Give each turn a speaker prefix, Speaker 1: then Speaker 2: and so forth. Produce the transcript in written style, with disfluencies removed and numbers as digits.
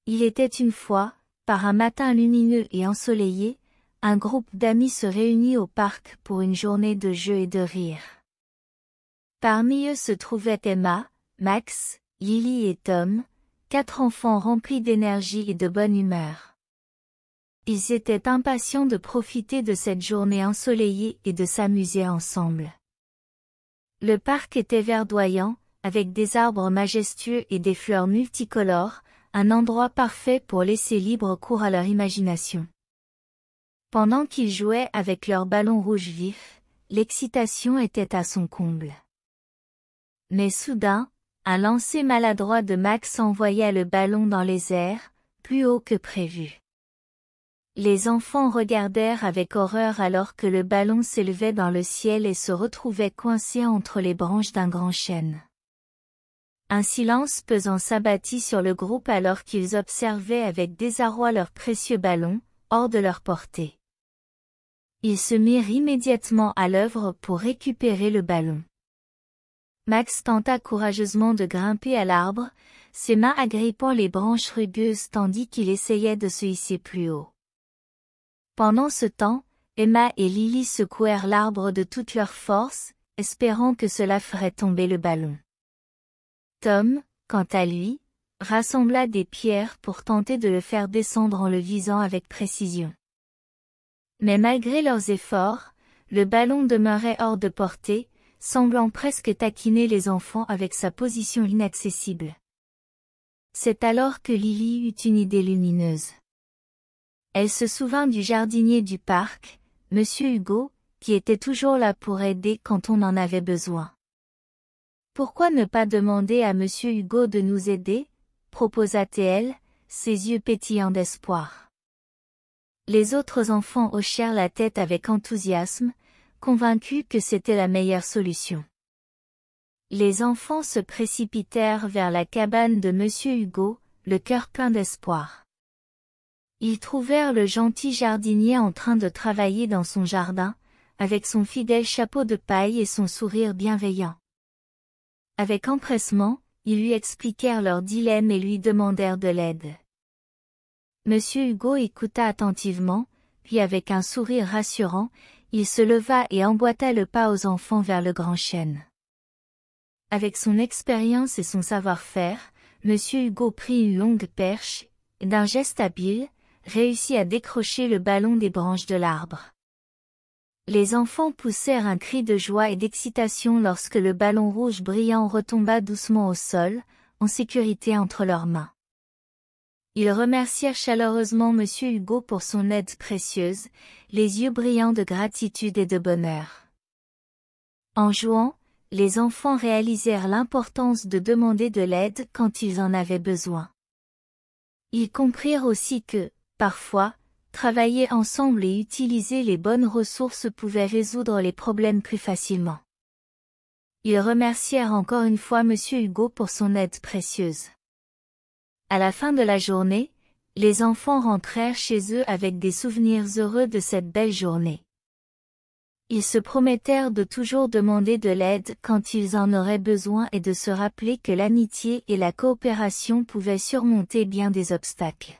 Speaker 1: Il était une fois, par un matin lumineux et ensoleillé, un groupe d'amis se réunit au parc pour une journée de jeux et de rire. Parmi eux se trouvaient Emma, Max, Lily et Tom, 4 enfants remplis d'énergie et de bonne humeur. Ils étaient impatients de profiter de cette journée ensoleillée et de s'amuser ensemble. Le parc était verdoyant, avec des arbres majestueux et des fleurs multicolores, un endroit parfait pour laisser libre cours à leur imagination. Pendant qu'ils jouaient avec leurs ballons rouges vifs, l'excitation était à son comble. Mais soudain, un lancer maladroit de Max envoya le ballon dans les airs, plus haut que prévu. Les enfants regardèrent avec horreur alors que le ballon s'élevait dans le ciel et se retrouvait coincé entre les branches d'un grand chêne. Un silence pesant s'abattit sur le groupe alors qu'ils observaient avec désarroi leur précieux ballon, hors de leur portée. Ils se mirent immédiatement à l'œuvre pour récupérer le ballon. Max tenta courageusement de grimper à l'arbre, ses mains agrippant les branches rugueuses tandis qu'il essayait de se hisser plus haut. Pendant ce temps, Emma et Lily secouèrent l'arbre de toute leur force, espérant que cela ferait tomber le ballon. Tom, quant à lui, rassembla des pierres pour tenter de le faire descendre en le visant avec précision. Mais malgré leurs efforts, le ballon demeurait hors de portée, semblant presque taquiner les enfants avec sa position inaccessible. C'est alors que Lily eut une idée lumineuse. Elle se souvint du jardinier du parc, Monsieur Hugo, qui était toujours là pour aider quand on en avait besoin. Pourquoi ne pas demander à Monsieur Hugo de nous aider, proposa-t-elle, ses yeux pétillants d'espoir. Les autres enfants hochèrent la tête avec enthousiasme, convaincus que c'était la meilleure solution. Les enfants se précipitèrent vers la cabane de Monsieur Hugo, le cœur plein d'espoir. Ils trouvèrent le gentil jardinier en train de travailler dans son jardin, avec son fidèle chapeau de paille et son sourire bienveillant. Avec empressement, ils lui expliquèrent leur dilemme et lui demandèrent de l'aide. Monsieur Hugo écouta attentivement, puis avec un sourire rassurant, il se leva et emboîta le pas aux enfants vers le grand chêne. Avec son expérience et son savoir-faire, Monsieur Hugo prit une longue perche, et d'un geste habile, réussit à décrocher le ballon des branches de l'arbre. Les enfants poussèrent un cri de joie et d'excitation lorsque le ballon rouge brillant retomba doucement au sol, en sécurité entre leurs mains. Ils remercièrent chaleureusement Monsieur Hugo pour son aide précieuse, les yeux brillants de gratitude et de bonheur. En jouant, les enfants réalisèrent l'importance de demander de l'aide quand ils en avaient besoin. Ils comprirent aussi que, parfois, travailler ensemble et utiliser les bonnes ressources pouvait résoudre les problèmes plus facilement. Ils remercièrent encore une fois Monsieur Hugo pour son aide précieuse. À la fin de la journée, les enfants rentrèrent chez eux avec des souvenirs heureux de cette belle journée. Ils se promettèrent de toujours demander de l'aide quand ils en auraient besoin et de se rappeler que l'amitié et la coopération pouvaient surmonter bien des obstacles.